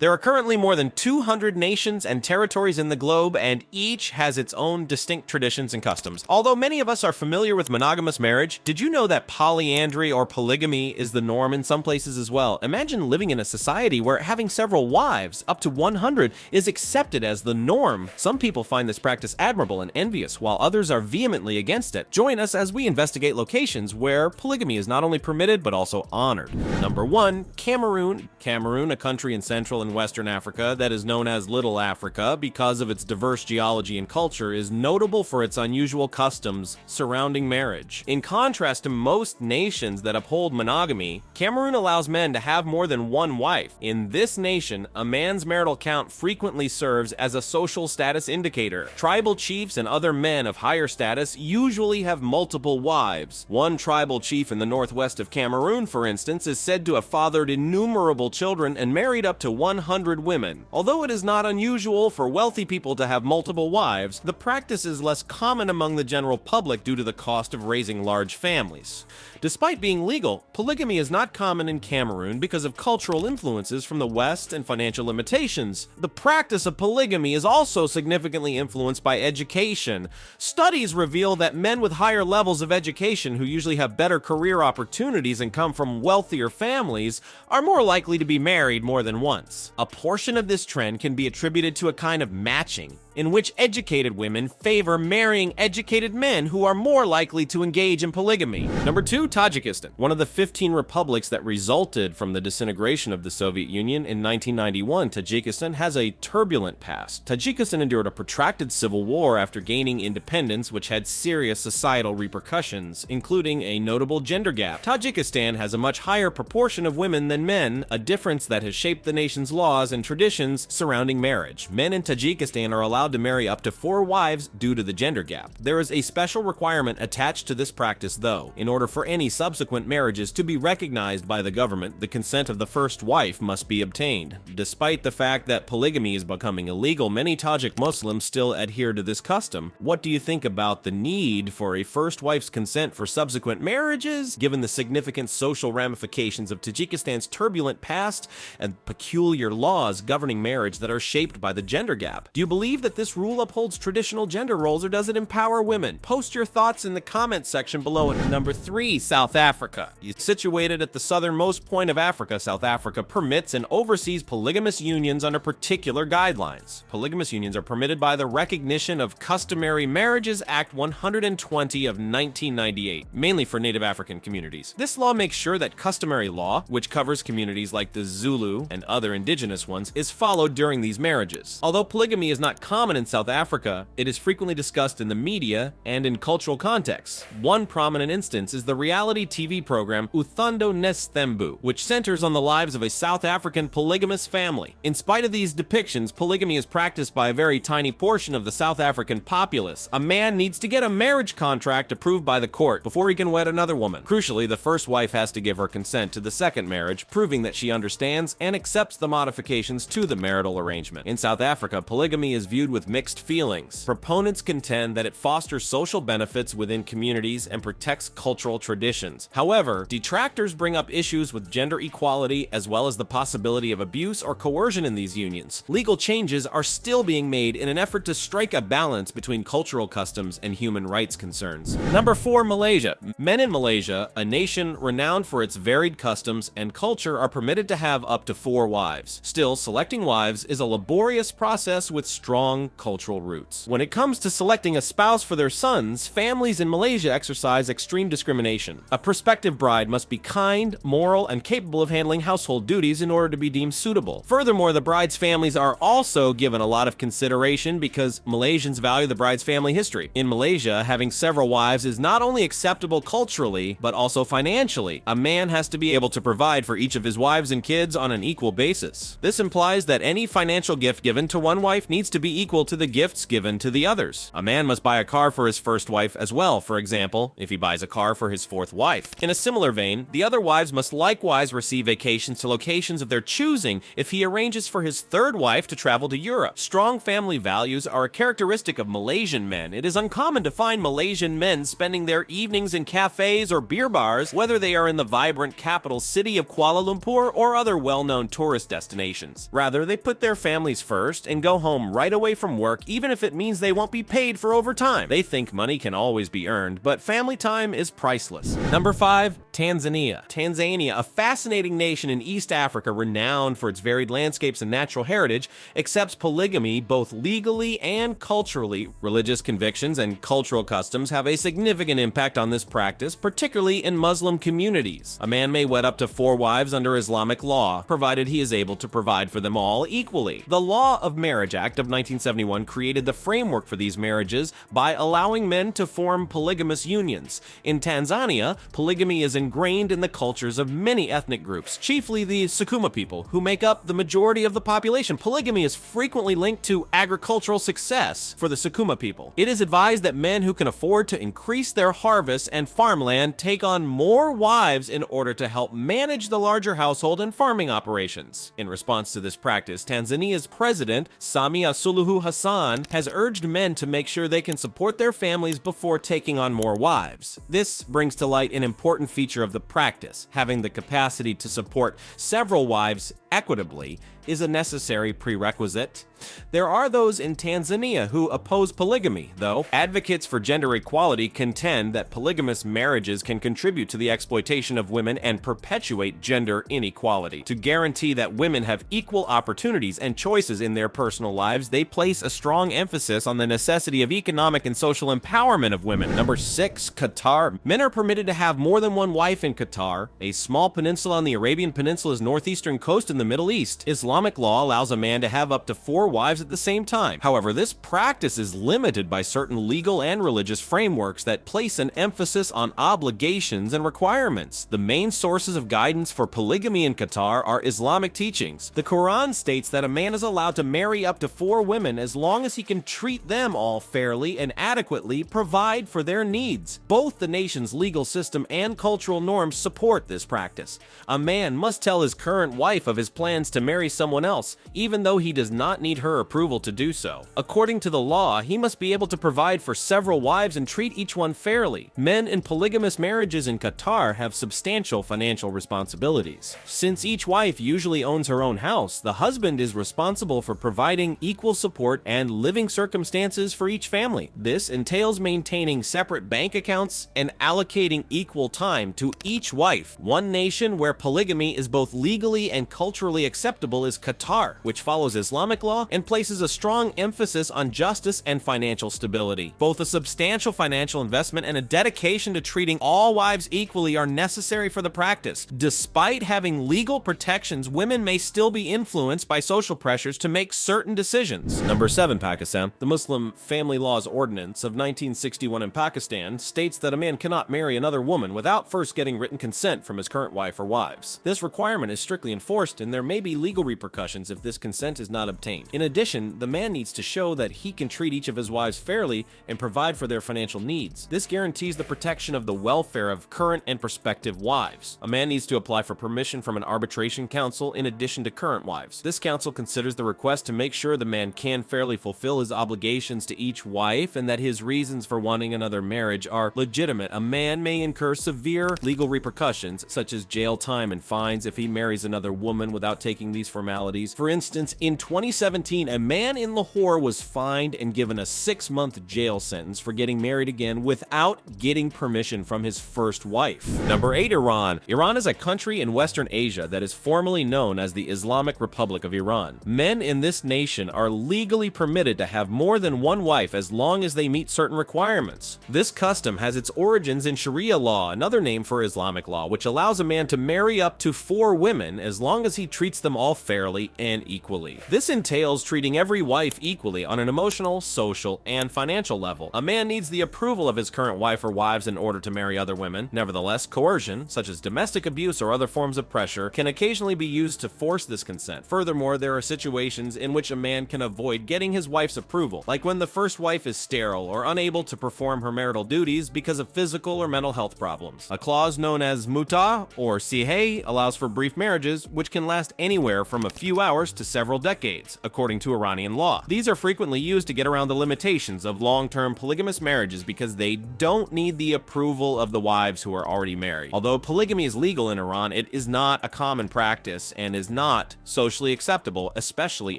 There are currently more than 200 nations and territories in the globe, and each has its own distinct traditions and customs. Although many of us are familiar with monogamous marriage, did you know that polyandry or polygamy is the norm in some places as well? Imagine living in a society where having several wives, up to 100, is accepted as the norm. Some people find this practice admirable and envious, while others are vehemently against it. Join us as we investigate locations where polygamy is not only permitted but also honored. Number 1. Cameroon. Cameroon, a country in Central and Western Africa that is known as Little Africa because of its diverse geology and culture, is notable for its unusual customs surrounding marriage. In contrast to most nations that uphold monogamy, Cameroon allows men to have more than one wife. In this nation, a man's marital count frequently serves as a social status indicator. Tribal chiefs and other men of higher status usually have multiple wives. One tribal chief in the northwest of Cameroon, for instance, is said to have fathered innumerable children and married up to 100 women. Although it is not unusual for wealthy people to have multiple wives, the practice is less common among the general public due to the cost of raising large families. Despite being legal, polygamy is not common in Cameroon because of cultural influences from the West and financial limitations. The practice of polygamy is also significantly influenced by education. Studies reveal that men with higher levels of education, who usually have better career opportunities and come from wealthier families, are more likely to be married more than once. A portion of this trend can be attributed to a kind of matching, in which educated women favor marrying educated men who are more likely to engage in polygamy. Number 2, Tajikistan. One of the 15 republics that resulted from the disintegration of the Soviet Union in 1991, Tajikistan has a turbulent past. Tajikistan endured a protracted civil war after gaining independence, which had serious societal repercussions, including a notable gender gap. Tajikistan has a much higher proportion of women than men, a difference that has shaped the nation's laws and traditions surrounding marriage. Men in Tajikistan are allowed to marry up to 4 wives due to the gender gap. There is a special requirement attached to this practice, though. In order for any subsequent marriages to be recognized by the government, the consent of the first wife must be obtained. Despite the fact that polygamy is becoming illegal, many Tajik Muslims still adhere to this custom. What do you think about the need for a first wife's consent for subsequent marriages, given the significant social ramifications of Tajikistan's turbulent past and peculiar laws governing marriage that are shaped by the gender gap? Do you believe that this rule upholds traditional gender roles, or does it empower women? Post your thoughts in the comments section below. Number 3, South Africa. Situated at the southernmost point of Africa, South Africa permits and oversees polygamous unions under particular guidelines. Polygamous unions are permitted by the Recognition of Customary Marriages Act 120 of 1998, mainly for Native African communities. This law makes sure that customary law, which covers communities like the Zulu and other indigenous ones, is followed during these marriages. Although polygamy is not common in South Africa, it is frequently discussed in the media and in cultural contexts. One prominent instance is the reality TV program Uthando Nesthembu, which centers on the lives of a South African polygamous family. In spite of these depictions, polygamy is practiced by a very tiny portion of the South African populace. A man needs to get a marriage contract approved by the court before he can wed another woman. Crucially, the first wife has to give her consent to the second marriage, proving that she understands and accepts the modifications to the marital arrangement. In South Africa, polygamy is viewed with mixed feelings. Proponents contend that it fosters social benefits within communities and protects cultural traditions. However, detractors bring up issues with gender equality as well as the possibility of abuse or coercion in these unions. Legal changes are still being made in an effort to strike a balance between cultural customs and human rights concerns. Number 4, Malaysia. Men in Malaysia, a nation renowned for its varied customs and culture, are permitted to have up to 4 wives. Still, selecting wives is a laborious process with strong cultural roots. When it comes to selecting a spouse for their sons, families in Malaysia exercise extreme discrimination. A prospective bride must be kind, moral, and capable of handling household duties in order to be deemed suitable. Furthermore, the bride's families are also given a lot of consideration because Malaysians value the bride's family history. In Malaysia, having several wives is not only acceptable culturally, but also financially. A man has to be able to provide for each of his wives and kids on an equal basis. This implies that any financial gift given to one wife needs to be equal to the gifts given to the others. A man must buy a car for his first wife as well. For example, if he buys a car for his fourth fourth wife. In a similar vein, the other wives must likewise receive vacations to locations of their choosing if he arranges for his third wife to travel to Europe. Strong family values are a characteristic of Malaysian men. It is uncommon to find Malaysian men spending their evenings in cafes or beer bars, whether they are in the vibrant capital city of Kuala Lumpur or other well-known tourist destinations. Rather, they put their families first and go home right away from work, even if it means they won't be paid for overtime. They think money can always be earned, but family time is priceless. Number 5. Tanzania. Tanzania, a fascinating nation in East Africa renowned for its varied landscapes and natural heritage, accepts polygamy both legally and culturally. Religious convictions and cultural customs have a significant impact on this practice, particularly in Muslim communities. A man may wed up to 4 wives under Islamic law, provided he is able to provide for them all equally. The Law of Marriage Act of 1971 created the framework for these marriages by allowing men to form polygamous unions. In Tanzania, polygamy is ingrained in the cultures of many ethnic groups, chiefly the Sukuma people, who make up the majority of the population. Polygamy is frequently linked to agricultural success for the Sukuma people. It is advised that men who can afford to increase their harvests and farmland take on more wives in order to help manage the larger household and farming operations. In response to this practice, Tanzania's president, Samia Suluhu Hassan, has urged men to make sure they can support their families before taking on more wives. This brings to light an important feature of the practice. Having the capacity to support several wives equitably is a necessary prerequisite. There are those in Tanzania who oppose polygamy, though. Advocates for gender equality contend that polygamous marriages can contribute to the exploitation of women and perpetuate gender inequality. To guarantee that women have equal opportunities and choices in their personal lives, they place a strong emphasis on the necessity of economic and social empowerment of women. Number 6. Qatar. Men are permitted to have more than one wife in Qatar, a small peninsula on the Arabian Peninsula's northeastern coast in the Middle East. Islamic law allows a man to have up to 4 wives at the same time. However, this practice is limited by certain legal and religious frameworks that place an emphasis on obligations and requirements. The main sources of guidance for polygamy in Qatar are Islamic teachings. The Quran states that a man is allowed to marry up to 4 women as long as he can treat them all fairly and adequately provide for their needs. Both the nation's legal system and cultural norms support this practice. A man must tell his current wife of his plans to marry someone else, even though he does not need her approval to do so. According to the law, he must be able to provide for several wives and treat each one fairly. Men in polygamous marriages in Qatar have substantial financial responsibilities. Since each wife usually owns her own house, the husband is responsible for providing equal support and living circumstances for each family. This entails maintaining separate bank accounts and allocating equal time to each wife. One nation where polygamy is both legally and culturally acceptable is Qatar, which follows Islamic law and places a strong emphasis on justice and financial stability. Both a substantial financial investment and a dedication to treating all wives equally are necessary for the practice. Despite having legal protections, women may still be influenced by social pressures to make certain decisions. Number 7. Pakistan. The Muslim Family Laws Ordinance of 1961 in Pakistan states that a man cannot marry another woman without first getting written consent from his current wife or wives. This requirement is strictly enforced, and there may be legal repercussions if this consent is not obtained. In addition, the man needs to show that he can treat each of his wives fairly and provide for their financial needs. This guarantees the protection of the welfare of current and prospective wives. A man needs to apply for permission from an arbitration council in addition to current wives. This council considers the request to make sure the man can fairly fulfill his obligations to each wife and that his reasons for wanting another marriage are legitimate. A man may incur severe legal repercussions, such as jail time and fines, if he marries another woman without taking these formalities. For instance, in 2017, a man in Lahore was fined and given a 6-month jail sentence for getting married again without getting permission from his first wife. Number 8. Iran. Iran is a country in Western Asia that is formally known as the Islamic Republic of Iran. Men in this nation are legally permitted to have more than one wife as long as they meet certain requirements. This custom has its origins in Sharia law, another name for Islamic law, which allows a man to marry up to 4 women as long as he treats them all fairly and equally. This entails treating every wife equally on an emotional, social, and financial level. A man needs the approval of his current wife or wives in order to marry other women. Nevertheless, coercion, such as domestic abuse or other forms of pressure, can occasionally be used to force this consent. Furthermore, there are situations in which a man can avoid getting his wife's approval, like when the first wife is sterile or unable to perform her marital duties because of physical or mental mental health problems. A clause known as muta or sihe allows for brief marriages, which can last anywhere from a few hours to several decades, according to Iranian law. These are frequently used to get around the limitations of long-term polygamous marriages because they don't need the approval of the wives who are already married. Although polygamy is legal in Iran, it is not a common practice and is not socially acceptable, especially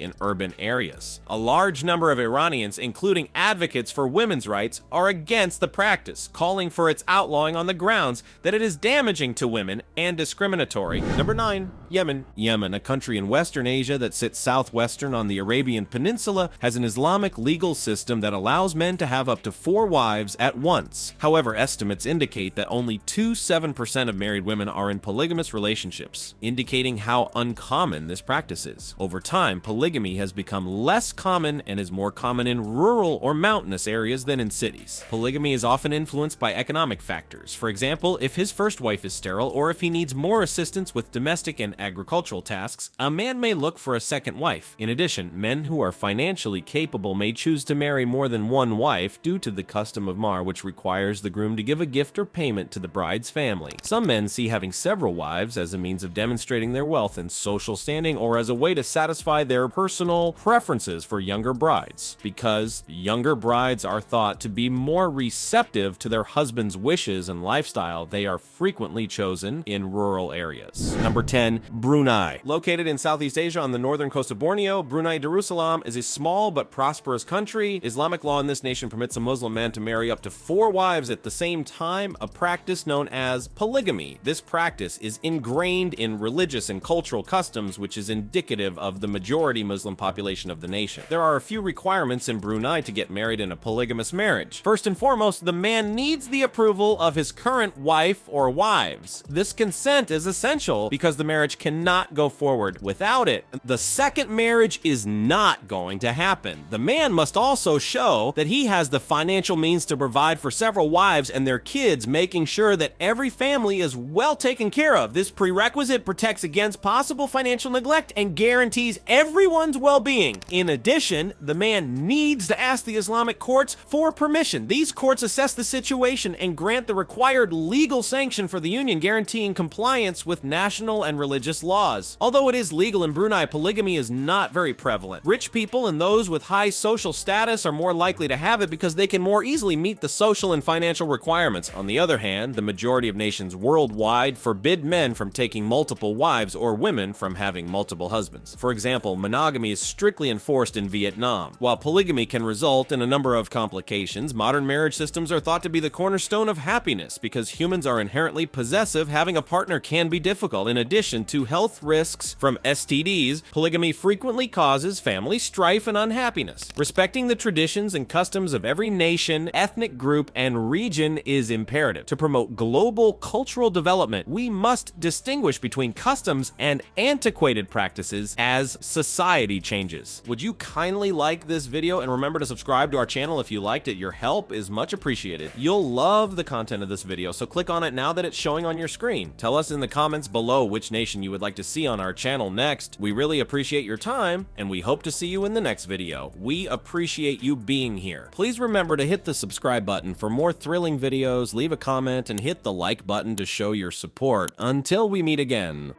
in urban areas. A large number of Iranians, including advocates for women's rights, are against the practice, calling for its outlawing on the grounds that it is damaging to women and discriminatory. Number 9. Yemen. Yemen, a country in Western Asia that sits southwestern on the Arabian Peninsula, has an Islamic legal system that allows men to have up to 4 wives at once. However, estimates indicate that only 7% of married women are in polygamous relationships, indicating how uncommon this practice is. Over time, polygamy has become less common and is more common in rural or mountainous areas than in cities. Polygamy is often influenced by economic factors. For example, if his first wife is sterile or if he needs more assistance with domestic and agricultural tasks, a man may look for a second wife. In addition, men who are financially capable may choose to marry more than one wife due to the custom of mahr, which requires the groom to give a gift or payment to the bride's family. Some men see having several wives as a means of demonstrating their wealth and social standing, or as a way to satisfy their personal preferences for younger brides. Because younger brides are thought to be more receptive to their husband's wishes and lifestyle, they are frequently chosen in rural areas. Number 10. Brunei. Located in Southeast Asia on the northern coast of Borneo, Brunei Darussalam is a small but prosperous country. Islamic law in this nation permits a Muslim man to marry up to 4 wives at the same time, a practice known as polygamy. This practice is ingrained in religious and cultural customs, which is indicative of the majority Muslim population of the nation. There are a few requirements in Brunei to get married in a polygamous marriage. First and foremost, the man needs the approval of his current wife or wives. This consent is essential because the marriage cannot go forward without it. The second marriage is not going to happen. The man must also show that he has the financial means to provide for several wives and their kids, making sure that every family is well taken care of. This prerequisite protects against possible financial neglect and guarantees everyone's well-being. In addition, the man needs to ask the Islamic courts for permission. These courts assess the situation and grant the required legal sanction for the union, guaranteeing compliance with national and religious laws. Although it is legal in Brunei, polygamy is not very prevalent. Rich people and those with high social status are more likely to have it because they can more easily meet the social and financial requirements. On the other hand, the majority of nations worldwide forbid men from taking multiple wives or women from having multiple husbands. For example, monogamy is strictly enforced in Vietnam. While polygamy can result in a number of complications, modern marriage systems are thought to be the cornerstone of happiness. Because humans are inherently possessive, having a partner can be difficult. In addition to health risks from STDs, polygamy frequently causes family strife and unhappiness. Respecting the traditions and customs of every nation, ethnic group, and region is imperative. To promote global cultural development, we must distinguish between customs and antiquated practices as society changes. Would you kindly like this video and remember to subscribe to our channel if you liked it? Your help is much appreciated. You'll love the content of this video, so click on it now that it's showing on your screen. Tell us in the comments below which nation you would like to see on our channel next. We really appreciate your time, and we hope to see you in the next video. We appreciate you being here. Please remember to hit the subscribe button for more thrilling videos, leave a comment, and hit the like button to show your support. Until we meet again.